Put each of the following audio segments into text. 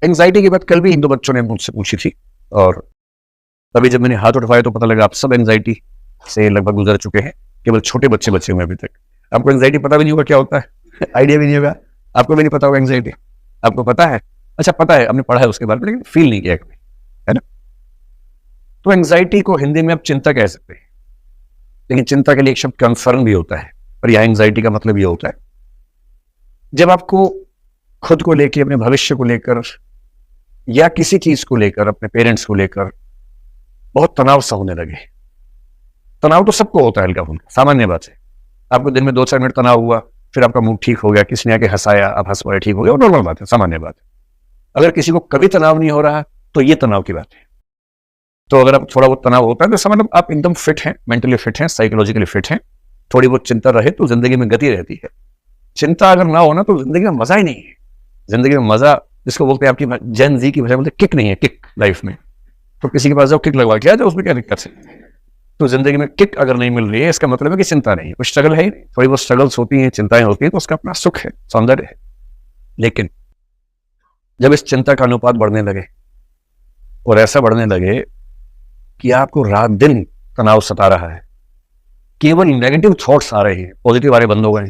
Anxiety की बात कल भी इन दो बच्चों ने मुझसे पूछी थी, और तभी जब मैंने हाथ उठवाया तो पता लगा आप सब एंग्जाइटी से लगभग गुजर चुके हैं, केवल छोटे बच्चे बचे हुए अभी तक। आपको एंग्जाइटी पता भी नहीं होगा क्या होता है आइडिया भी नहीं होगा, आपको भी नहीं पता होगा एंग्जाइटी। आपको पता है, अच्छा पता है, आपने पढ़ा है उसके बारे में, लेकिन फील नहीं किया कभी, है ना। तो एंग्जाइटी को हिंदी में आप चिंता कह सकते हैं, लेकिन चिंता के लिए एक शब्द कंसर्न भी होता है, और यह एंग्जाइटी का मतलब ये होता है जब आपको खुद को लेकर, अपने भविष्य को लेकर, या किसी चीज को लेकर, अपने पेरेंट्स को लेकर बहुत तनाव सा होने लगे। तनाव तो सबको होता है, हल्का फुल्का सामान्य बात है। आपको दिन में 2-4 मिनट तनाव हुआ, फिर आपका मूड ठीक हो गया, किसी ने आके हंसाया, आप हंस पड़े, ठीक हो गया, और नॉर्मल बात है, सामान्य बात है। अगर किसी को कभी तनाव नहीं हो रहा तो ये तनाव की बात है। तो अगर आप थोड़ा बहुत तनाव होता है तो समझ लो आप एकदम फिट हैं, मेंटली फिट हैं, साइकोलॉजिकली फिट हैं। थोड़ी बहुत चिंता रहे तो जिंदगी में गति रहती है। चिंता अगर ना हो ना तो जिंदगी में मजा ही नहीं है। जिंदगी में मजा जिसको बोलते हैं, आपकी जेन जी की भाषा बोलते हैं, किक नहीं है, किक लाइफ में। तो किसी के पास जाओ, किक लगवा के आ जाओ, उसमें क्या दिक्कत है। तो जिंदगी में किक अगर नहीं मिल रही है, इसका मतलब है कि चिंता नहीं है, कुछ स्ट्रगल है ही नहीं। थोड़ी बहुत स्ट्रगल्स होती हैं, चिंताएं होती हैं, तो उसका अपना सुख है, सौंदर्य है। लेकिन जब इस चिंता का अनुपात बढ़ने लगे, और ऐसा बढ़ने लगे कि आपको रात दिन तनाव सता रहा है, केवल नेगेटिव थॉट्स आ रहे हैं, पॉजिटिव आ रहे बंद हो गए,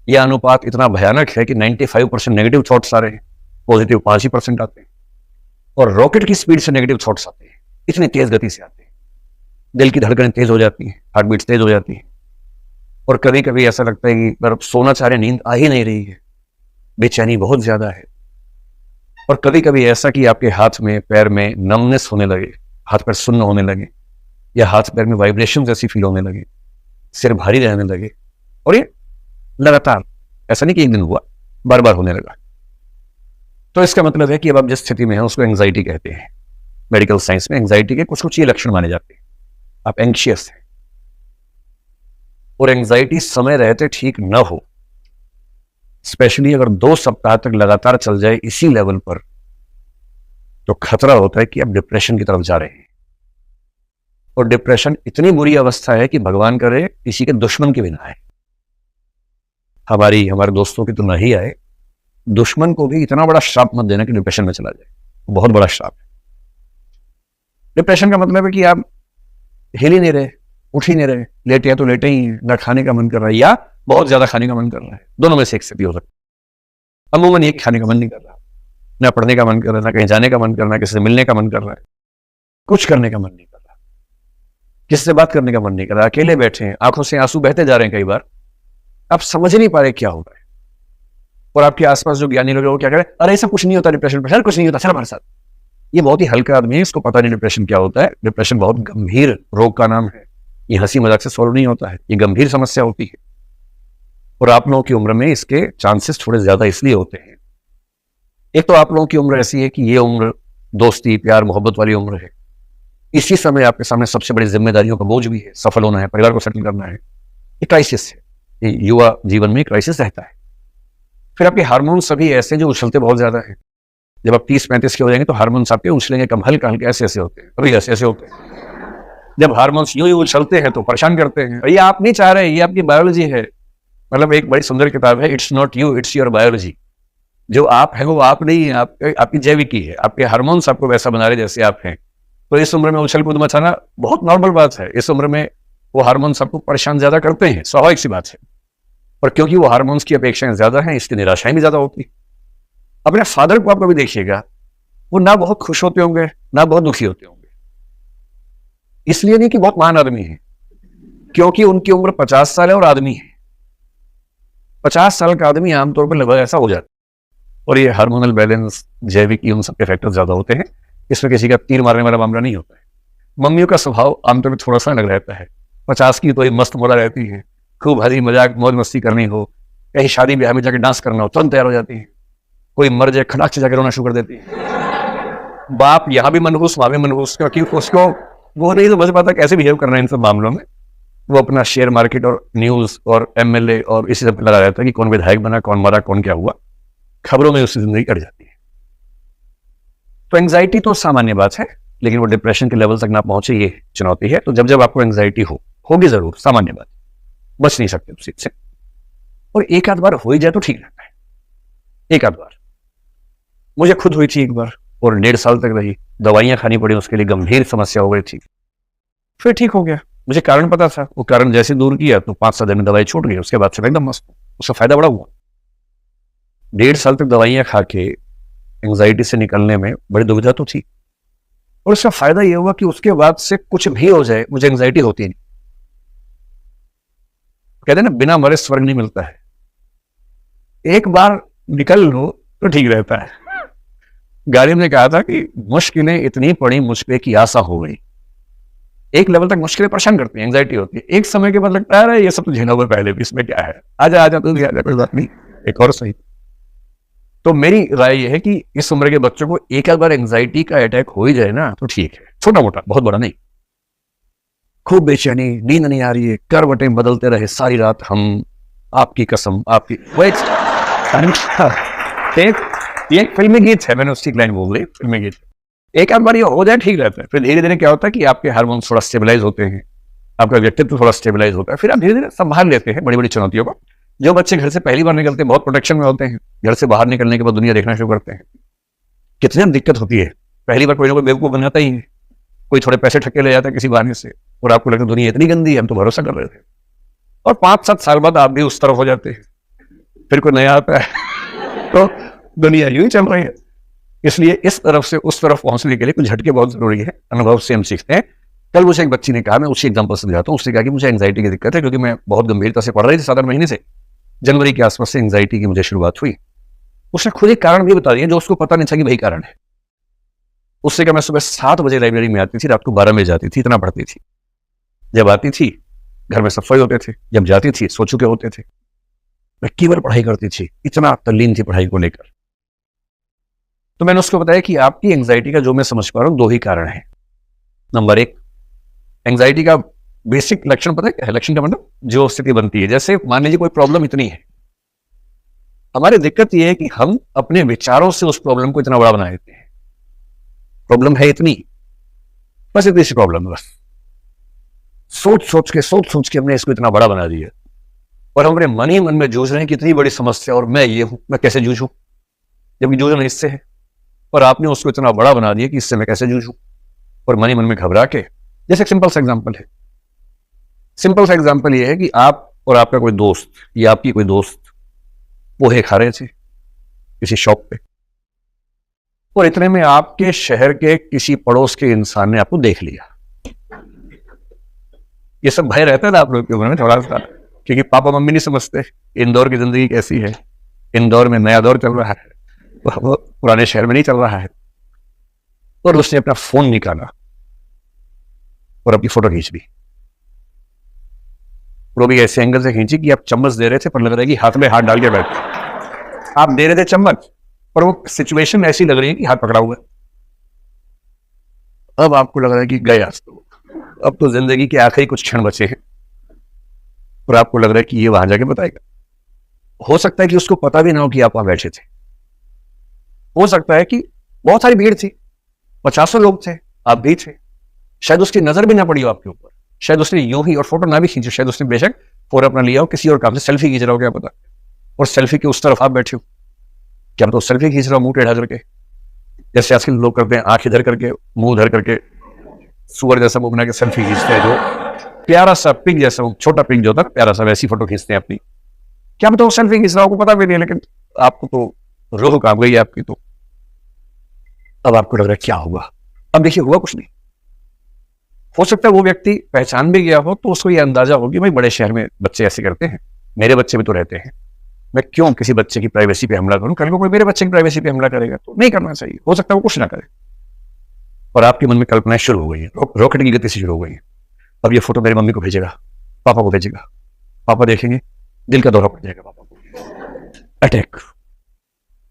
यह अनुपात इतना भयानक है कि 95% नेगेटिव थॉट्स आ रहे हैं, पॉजिटिव 5% आते हैं। और रॉकेट की स्पीड से नेगेटिव थॉट्स आते हैं, इतनी तेज गति से आते हैं, दिल की धड़कनें तेज हो जाती हैं, हार्ट बीट तेज हो जाती है। और कभी कभी ऐसा लगता है कि पर सोना चाह रहे, नींद आ ही नहीं रही है, बेचैनी बहुत ज्यादा है। और कभी कभी ऐसा कि आपके हाथ में, पैर में नमनेस होने लगे, हाथ पैर सुन्न होने लगे, या हाथ पैर में वाइब्रेशन जैसी फील होने लगे, सिर भारी रहने लगे। और ये लगातार, ऐसा नहीं कि एक दिन हुआ, बार बार होने लगा। तो इसका मतलब है कि अब आप जिस स्थिति में हैं उसको एंग्जाइटी कहते हैं। मेडिकल साइंस में एंग्जाइटी के कुछ कुछ ये लक्षण माने जाते हैं। आप एंग्शियस हैं, और एंग्जाइटी समय रहते ठीक न हो, स्पेशली अगर 2 सप्ताह तक लगातार चल जाए इसी लेवल पर, तो खतरा होता है कि आप डिप्रेशन की तरफ जा रहे हैं। और डिप्रेशन इतनी बुरी अवस्था है कि भगवान करे किसी के दुश्मन के बिना आए। हमारे दोस्तों की तो नहीं आए, दुश्मन को भी इतना बड़ा श्राप मत देना कि डिप्रेशन में चला जाए, बहुत बड़ा श्राप है। डिप्रेशन का मतलब है कि आप हिल ही नहीं रहे, उठ ही नहीं रहे, लेटे हैं तो लेटे ही, ना खाने का मन कर रहा है या बहुत ज्यादा खाने का मन कर रहा है, दोनों में से एक स्थिति हो सकती है। अमूमन ये खाने का मन नहीं कर रहा, ना पढ़ने का मन कर रहा है, ना कहीं जाने का मन कर रहा है, किसी से मिलने का मन कर रहा है, कुछ करने का मन नहीं कर रहा, किसी से बात करने का मन नहीं कर रहा, अकेले बैठे हैं, आंखों से आंसू बहते जा रहे हैं, कई बार आप समझ नहीं पा रहे क्या हो रहा है। और आपके आसपास जो ज्ञानी लोग हैं वो क्या करें, अरे ऐसा कुछ नहीं होता डिप्रेशन में, कुछ नहीं होता, चल हमारे साथ। ये बहुत ही हल्का आदमी है, इसको पता नहीं डिप्रेशन क्या होता है। डिप्रेशन बहुत गंभीर रोग का नाम है, ये हंसी मजाक से सॉल्व नहीं होता है, ये गंभीर समस्या होती है। और आप लोगों की उम्र में इसके चांसेस थोड़े ज्यादा इसलिए होते हैं, एक तो आप लोगों की उम्र ऐसी है कि ये उम्र दोस्ती, प्यार, मोहब्बत वाली उम्र है। इसी समय आपके सामने सबसे बड़ी जिम्मेदारियों का बोझ भी है, सफल होना है, परिवार को सेटल करना है, ये क्राइसिस है। ये युवा जीवन में क्राइसिस रहता है। फिर आपके हार्मोन सभी ऐसे जो उछलते बहुत ज्यादा है। जब आप 30-35 के हो जाएंगे तो हार्मोन्स आपके उछलेंगे कम, हल्का हल्का ऐसे ऐसे होते हैं, अभी ऐसे ऐसे होते हैं। जब हार्मोन्स यूं ही उछलते हैं तो परेशान करते हैं, और ये आप नहीं चाह रहे, ये आपकी बायोलॉजी है। मतलब एक बड़ी सुंदर किताब है, it's not you, it's your biology. जो आप है वो आप नहीं है, आपकी जैविकी है, आपके हार्मोन्स आपको वैसा बना रहे जैसे आप हैं। तो इस उम्र में उछल कूद मचाना बहुत नॉर्मल बात है। इस उम्र में वो हार्मोन्स आपको परेशान ज्यादा करते हैं, स्वाभाविक सी बात है। और क्योंकि वो हार्मोन्स की अपेक्षाएं ज्यादा हैं, इसकी निराशाएं भी ज्यादा होती। अपने फादर को आप कभी देखिएगा, वो ना बहुत खुश होते होंगे ना बहुत दुखी होते होंगे। इसलिए नहीं कि बहुत महान आदमी है, क्योंकि उनकी उम्र 50 साल है और आदमी है। 50 साल का आदमी आमतौर पर लगभग ऐसा हो जाता है। और ये हार्मोनल बैलेंस, जैविक, उन सबके फैक्टर ज्यादा होते हैं। इसमें किसी का तीर मारने वाला मामला नहीं होता है। मम्मियों का स्वभाव आमतौर पर थोड़ा सा अलग रहता है। 50 की तो ये मस्त मोड़ा रहती है, खूब हंसी मजाक मौज मस्ती करनी हो, कहीं शादी ब्याह में जाकर डांस करना हो तुरंत तैयार हो जाती है। कोई मर जाए खड़ाक से जाकर रोना शुरू कर देती है। बाप यहाँ भी मनहूस, वहां भी मनहूस, क्योंकि उसको वो नहीं समझ पाता कैसे बिहेव करना है इन सब मामलों में। वो अपना शेयर मार्केट और न्यूज और एमएलए और इसी सब लगा रहता है कि कौन विधायक बना, कौन मरा, कौन क्या हुआ, खबरों में उसकी जिंदगी कट जाती है। तो एंग्जाइटी तो सामान्य बात है, लेकिन वो डिप्रेशन के लेवल तक ना पहुंचे ये चुनौती है। तो जब जब आपको एंग्जाइटी होगी जरूर, सामान्य बात, बच नहीं सकते उस चीज से। और एक आध बार हो ही जाए तो ठीक रहता है, एक आध बार। मुझे खुद हुई थी एक बार और 1.5 साल तक रही, दवाइयां खानी पड़ी, उसके लिए गंभीर समस्या हो गई थी। फिर ठीक हो गया, मुझे कारण पता था, वो कारण जैसे दूर किया तो 5-7 दिन में दवाई छूट गई, उसके बाद से मैं एकदम मस्त हूं। उसका फायदा बड़ा हुआ। 1.5 साल तक दवाइयां खा के एंग्जाइटी से निकलने में बड़ी दुविधा तो थी, और उसका फायदा यह हुआ कि उसके बाद से कुछ भी हो जाए मुझे एंग्जाइटी होती नहीं। कहते हैं ना, बिना मरे स्वर्ग नहीं मिलता है। एक बार निकल लो तो ठीक रहता है। गालिब ने कहा था कि मुश्किलें इतनी पड़ी मुझ पे कि आशा हो गई। एक लेवल तक मुश्किलें परेशान करती हैं, एंग्जाइटी होती है, एक समय के बाद लगता है ये सब तो झेला हुआ पहले भी, इसमें क्या है, आजा आजा तू भी आजा, कोई बात नहीं, एक और सही। तो मेरी राय यह है कि इस उम्र के बच्चों को एक बार एंग्जाइटी का अटैक हो ही जाए ना तो ठीक है, छोटा मोटा, बहुत बड़ा नहीं। खूब बेचैनी, नींद नहीं आ रही है, करवटें बदलते रहे सारी रात, हम आपकी कसम आपकी, वो एक फिल्मी गीत है, मैंने उसकी लाइन बोल रही, फिल्मी गीत। एक आध बार ये हो जाए ठीक रहता है, फिर धीरे धीरे क्या होता है कि आपके हार्मोन्स थोड़ा स्टेबलाइज होते हैं, आपका व्यक्तित्व थोड़ा स्टेबलाइज होता है, फिर आप धीरे धीरे संभाल लेते हैं बड़ी बड़ी चुनौतियों को। जो बच्चे घर से पहली बार निकलते हैं बहुत प्रोटेक्शन में होते हैं, घर से बाहर निकलने के बाद दुनिया देखना शुरू करते हैं, कितनी दिक्कत होती है। पहली बार कोई ना कोई बेवकूफ बनाता ही है, कोई थोड़े पैसे ठक्के ले जाता है किसी बहाने से, और आपको लगता है दुनिया इतनी गंदी है, हम तो भरोसा कर रहे थे। और 5-7 साल बाद आप भी उस तरफ हो जाते हैं, फिर कोई नया आता है तो दुनिया यूं ही चल रही है। इसलिए इस तरफ से उस तरफ पहुंचने के लिए कुछ झटके बहुत जरूरी है, अनुभव से हम सीखते हैं। कल मुझे एक बच्ची ने कहा, मैं उसी एग्जाम्पल से समझाता हूँ, उसने कहा कि मुझे एंग्जाइटी की दिक्कत है, क्योंकि मैं बहुत गंभीरता से पढ़ रही थी 7-8 महीने से, जनवरी के आसपास से एंग्जाइटी की मुझे शुरुआत हुई। उसने खुद एक कारण भी बता दिया जो उसको पता नहीं था कि वही कारण है। उससे कहा, मैं सुबह 7 बजे लाइब्रेरी में आती थी, रात को 12 बजे जाती थी, इतना पढ़ती थी। जब आती थी घर में सफाई होते थे, जब जाती थी सो चुके होते थे। मैं केवल पढ़ाई करती थी, इतना तल्लीन थी पढ़ाई को लेकर। तो मैंने उसको बताया कि आपकी एंग्जाइटी का जो मैं समझ पा रहा हूं 2 ही कारण है। नंबर 1, एंग्जाइटी का बेसिक लक्षण पता है क्या है? लक्षण का मतलब जो स्थिति बनती है, जैसे मान लीजिए कोई प्रॉब्लम इतनी है, हमारी दिक्कत यह है कि हम अपने विचारों से उस प्रॉब्लम को इतना बड़ा बना देते हैं। प्रॉब्लम है इतनी, बस इतनी सी प्रॉब्लम है, बस सोच सोच के हमने इसको इतना बड़ा बना दिया, और हम अपने मन ही मन में जूझ रहे हैं कि इतनी बड़ी समस्या और मैं ये हूं, मैं कैसे जूझूं, जबकि जूझना इससे है, और आपने उसको इतना बड़ा बना दिया कि इससे मैं कैसे जूझूं, और मन ही मन में घबरा के। जैसे एक सिंपल सा एग्जांपल है, सिंपल सा एग्जांपल ये है कि आप और आपका कोई दोस्त या आपकी कोई दोस्त पोहे खा रहे थे किसी शॉप पे, और इतने में आपके शहर के किसी पड़ोस के इंसान ने आपको देख लिया। ये सब भय रहता है ना आप लोग के ऊपर में थोड़ा सा, क्योंकि पापा मम्मी नहीं समझते इंदौर की जिंदगी कैसी है, इंदौर में नया दौर चल रहा है, वो पुराने शहर में नहीं चल रहा है। और उसने अपना फोन निकाला और अपनी फोटो खींच ली, वो भी ऐसे एंगल से खींची कि आप चम्मच दे रहे थे पर लग रहा है कि हाथ में हाथ डाल के बैठे। आप दे रहे थे चम्मच, पर वो सिचुएशन ऐसी लग रही है कि हाथ पकड़ा हुआ है। अब आपको लग रहा है कि गए आज तो, अब तो जिंदगी के आखिरी कुछ क्षण बचे हैं, और आपको लग रहा है कि ये वहां जाके बताएगा। हो सकता है कि उसको पता भी ना हो कि आप वहां बैठे थे, हो सकता है कि बहुत सारी भीड़ थी, 50 लोग थे, आप भी थे, शायद उसकी नजर भी ना पड़ी हो आपके ऊपर, शायद उसने यूं ही और फोटो ना भी खींची, शायद उसने बेशक फोटो अपना लिया हो, किसी और काम से सेल्फी खींच रहा हो, क्या पता, और सेल्फी के उस तरफ आप बैठे हो, क्या तो सेल्फी खींच रहा हो मुंह टेढ़ा करके, जैसे आजकल लोग करते हैं, आंख इधर करके मुंह उधर करके सुअर जैसा मुंह बना के सेल्फी खींचते हैं, जो प्यारा सा पिग जैसा, छोटा पिग जो होता है प्यारा सा, वैसी फोटो खींचते हैं अपनी। क्या पता वो सेल्फी खींच रहा हो, पता भी नहीं, लेकिन आपको तो रूह काम गई आपकी। तो अब आपको लग रहा है क्या होगा, अब देखिए हुआ कुछ नहीं। हो सकता है वो व्यक्ति पहचान भी गया हो, तो उसको ये अंदाजा हो कि भाई बड़े शहर में बच्चे ऐसे करते हैं, मेरे बच्चे भी तो रहते हैं, मैं क्यों किसी बच्चे की प्राइवेसी पे हमला करूं, कल को कोई मेरे बच्चे की प्राइवेसी पे हमला करेगा तो नहीं करना चाहिए। हो सकता है वो कुछ ना करे, और आपके मन में कल्पनाएं शुरू हो गई है, रॉकेट की गति से शुरू हो गई है। अब ये फोटो मेरी मम्मी को भेजेगा, पापा को भेजेगा, पापा देखेंगे, दिल का दौरा पड़ जाएगा पापा को, अटैक,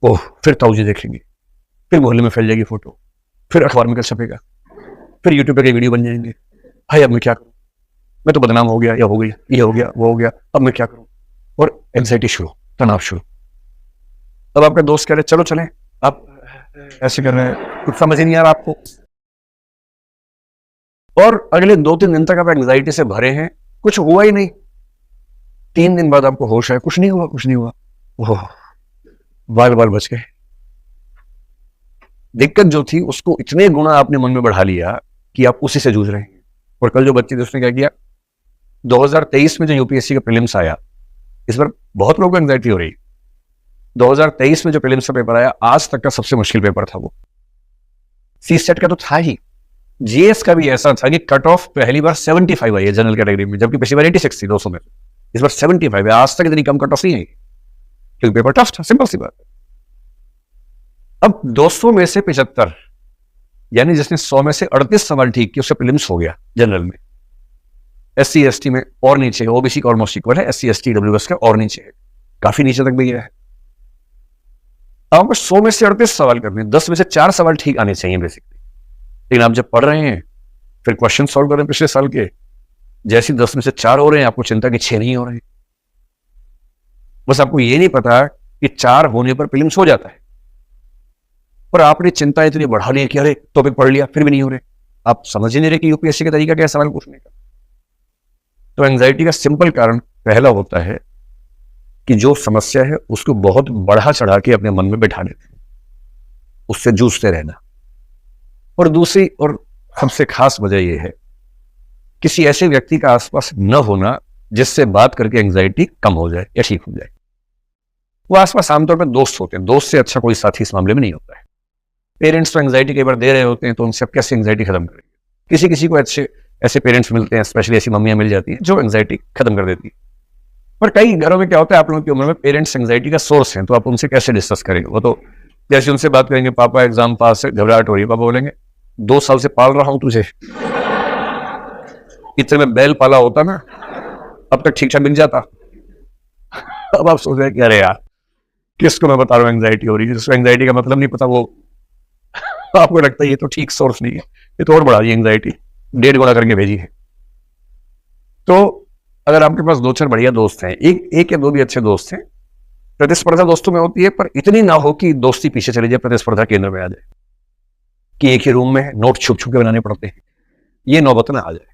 ओह, फिर ताऊजी देखेंगे, फिर मोहल्ले में फैल जाएगी फोटो, फिर अखबार में कल छपेगा, फिर यूट्यूब पे वीडियो बन जाएंगे, भाई अब मैं क्या करूं, मैं तो बदनाम हो गया, या हो गई, ये हो गया, वो हो गया, अब मैं क्या करूं, और एंजाइटी शुरू, तनाव शुरू। अब आपका दोस्त कह रहे चलो चलें, आप ऐसे कर रहे हैं, कुछ समझ ही नहीं आ रहा आपको, और अगले 2-3 दिन तक आप एंजाइटी से भरे हैं, कुछ हुआ ही नहीं। 3 दिन बाद आपको होश है, कुछ नहीं हुआ, कुछ नहीं हुआ, ओह, बाल बाल बच गए। दिक्कत जो थी उसको इतने गुना आपने मन में बढ़ा लिया कि आप उसी से जूझ रहे हैं। और कल जो बच्चे थे उसने क्या किया, 2023 में जो यूपीएससी का प्रीलिम्स आया, इस बार बहुत लोगों को एंग्जाइटी हो रही। 2023 में जो प्रीलिम्स का पेपर आया, आज तक का सबसे मुश्किल पेपर था वो। सी सेट का तो था ही, जीएस का भी ऐसा था कि कट ऑफ पहली बार 75 आई है जनरल कैटेगरी में, जबकि पिछली बार 86 थी 200 में। इस बार 75 है। आज तक इतनी कम कट ऑफ नहीं आई क्योंकि पेपर टफ था, सिंपल सी बात है। अब 200 में से 75, यानी जिसने 100 में से 38 सवाल ठीक किए उसका प्रीलिम्स हो गया जनरल में। एससी एसटी में और नीचे है, ओबीसी का ऑलमोस्ट इक्वल है, एससी एसटी डब्ल्यूएस का और नीचे है, काफी नीचे तक भी गया है। अब आपको 100 में से 38 सवाल करने, 10 में से 4 सवाल ठीक आने चाहिए बेसिकली। लेकिन आप जब पढ़ रहे हैं फिर क्वेश्चन सॉल्व कर रहे हैं पिछले साल के, जैसे 10 में से 4 हो रहे हैं आपको चिंता कि 6 नहीं हो रहे हैं। बस आपको ये नहीं पता कि 4 होने पर प्रीलिम्स हो जाता है, पर आपने चिंता इतनी बढ़ा ली कि अरे टॉपिक पढ़ लिया फिर भी नहीं हो रहे। आप समझ ही नहीं रहे कि यूपीएससी का तरीका क्या है सवाल पूछने का। तो एंजाइटी का सिंपल कारण पहला होता है कि जो समस्या है उसको बहुत बढ़ा चढ़ा के अपने मन में बैठा लेते हैं, उससे जूझते रहना। और दूसरी और सबसे खास वजह यह है किसी ऐसे व्यक्ति का आसपास न होना जिससे बात करके एंजाइटी कम हो जाए या ठीक हो जाए। वो आसपास आमतौर पर दोस्त होते हैं, दोस्त से अच्छा कोई साथी इस मामले में नहीं होता है। पेरेंट्स तो एंजाइटी कई बार दे रहे होते हैं, तो उनसे अब कैसे एंजाइटी खत्म करेंगे। किसी किसी को अच्छे ऐसे पेरेंट्स मिलते हैं, स्पेशली ऐसी मम्मियां मिल जाती हैं जो एंजाइटी खत्म कर देती है। पर कई घरों में क्या होता है, आप लोगों की उम्र में पेरेंट्स एंजाइटी का सोर्स हैं, तो आप उनसे कैसे डिस्कस करेंगे। वो तो जैसे उनसे बात करेंगे, पापा एग्जाम पास है, घबराहट हो रही है, पापा बोलेंगे 2 साल से पाल रहा हूं तुझे, इतने में बैल पाला होता ना अब तक ठीक ठाक मिल जाता। अब आप सोच रहे हैं कि अरे यार किसको मैं बता रहा हूँ एंजाइटी हो रही है, जिसको एंजाइटी का मतलब नहीं पता वो आपको लगता है ये तो ठीक सोर्स नहीं है, ये तो और बढ़ा दी एंजाइटी, 1.5 गुना करके भेजी है। तो अगर आपके पास 2-4 बढ़िया दोस्त हैं, एक या 2 भी अच्छे दोस्त हैं, प्रतिस्पर्धा दोस्तों में होती है, पर इतनी ना हो कि दोस्ती पीछे चली जाए, प्रतिस्पर्धा केंद्र में आ जाए कि एक ही रूम में नोट छुप छुप के बनाने पड़ते हैं। ये नौबत ना आ जाए।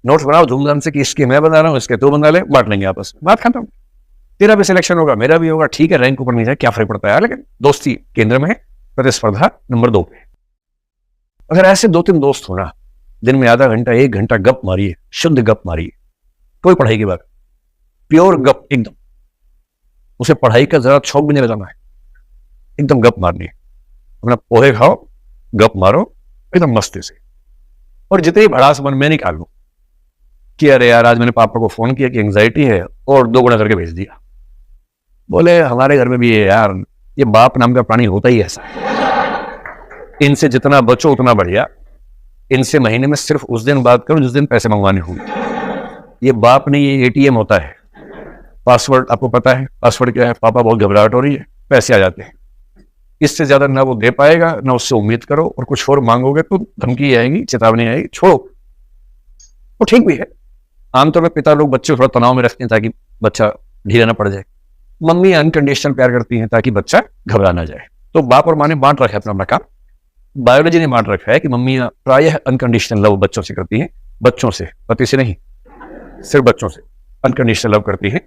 नोट्स बनाओ धूमधाम से कि इसके मैं बना रहा हूं, इसके तू बना ले, बांट लेंगे आपस में, बात खत्म। तेरा भी सिलेक्शन होगा, मेरा भी होगा, ठीक है, रैंक ऊपर नहीं जाए, क्या फर्क पड़ता है, लेकिन दोस्ती केंद्र में है, प्रतिस्पर्धा नंबर 2 पे। अगर ऐसे 2-3 दोस्त हो ना, दिन में आधा घंटा 1 घंटा गप मारिए, शुद्ध गप मारिए, कोई पढ़ाई की बात, प्योर गप एकदम, उसे पढ़ाई का जरा शौक भी नहीं लगाना है, एकदम गप मारनी है। अपना पोहे खाओ, गप मारो एकदम मस्ती से, और जितनी भड़ास मन में निकाल लो कि अरे यार आज मैंने पापा को फोन किया कि एंजाइटी है और 2 गुना करके भेज दिया। बोले हमारे घर में भी है यार, ये बाप नाम का प्राणी होता ही ऐसा है, इनसे जितना बचो उतना बढ़िया। इनसे महीने में सिर्फ उस दिन बात करो जिस दिन पैसे मंगवाने होंगे। ये बाप नहीं, ये एटीएम होता है। पासवर्ड आपको पता है, पासवर्ड क्या है, पापा बहुत घबराहट हो रही है, पैसे आ जाते हैं। इससे ज्यादा ना वो दे पाएगा, ना उससे उम्मीद करो, और कुछ और मांगोगे तो धमकी आएगी, चेतावनी आएगी, छोड़ो। वो ठीक भी है, आमतौर पर पिता लोग बच्चे को थोड़ा तनाव में रखते हैं ताकि बच्चा ढीला ना पड़ जाए। मम्मी अनकंडीशनल प्यार करती हैं ताकि बच्चा घबरा ना जाए। तो बाप और माँ ने बांट रखा है अपना काम। बायोलॉजी ने बांट रखा है कि मम्मी प्रायः अनकंडीशनल लव बच्चों से करती हैं, बच्चों से, पति से नहीं, सिर्फ बच्चों से अनकंडीशनल लव करती है।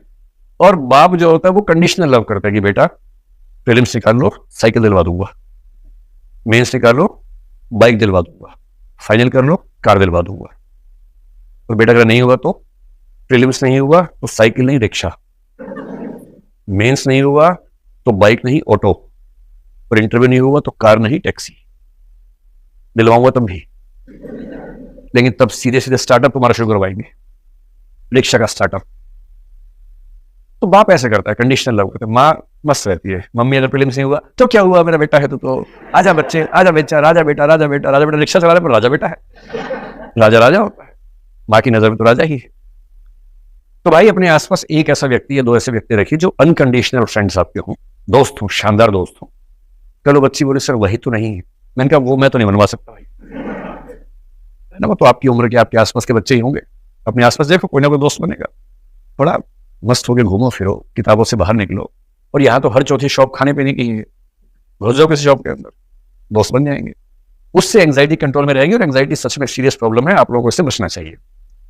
और बाप जो होता है वो कंडीशनल लव करता है कि बेटा प्रीलिम्स निकाल लो, साइकिल दिलवा दूंगा, मेंस निकाल लो, बाइक दिलवा दूंगा, फाइनल कर लो, कार दिलवा दूंगा। और बेटा अगर नहीं हुआ तो, प्रीलिम्स नहीं हुआ तो साइकिल नहीं रिक्शा, मेंस नहीं हुआ तो बाइक नहीं ऑटो, और इंटरव्यू नहीं हुआ तो कार नहीं टैक्सी। दिलवाऊंगा तब भी, लेकिन तब सीधे सीधे स्टार्टअप तुम्हारा शुरू करवाएंगे, रिक्शा का स्टार्टअप। तो बाप ऐसे करता है, कंडीशनल लव करता है। माँ मस्त रहती है, मम्मी अगर प्रीलिम्स नहीं हुआ तो क्या हुआ, मेरा बेटा है तो आजा बच्चे, आजा बेटा, राजा बेटा, राजा बेटा, राजा बेटा, रिक्शा चला रहा है पर राजा बेटा है, राजा राजा होता है, माँ की नजर में तो राजा ही है। तो भाई अपने आसपास एक ऐसा व्यक्ति या 2 ऐसे व्यक्ति रखिए जो अनकंडीशनल फ्रेंड्स आपके हों, दोस्त हों, शानदार दोस्त हों। कल वो बच्ची बोले सर वही तो नहीं है, मैंने कहा वो मैं तो नहीं बनवा सकता भाई, है ना, वो तो आपकी उम्र के आपके आसपास के बच्चे ही होंगे। अपने आसपास देखो कोई ना कोई दोस्त बनेगा, थोड़ा मस्त होके घूमो फिरो, किताबों से बाहर निकलो। और यहाँ तो हर चौथी शॉप खाने पीने की है, घुस जाओ किसी शॉप के अंदर, दोस्त बन जाएंगे। उससे एंजाइटी कंट्रोल में रहेगी, और एंजाइटी सच में सीरियस प्रॉब्लम है, आप लोगों को इससे बचना चाहिए।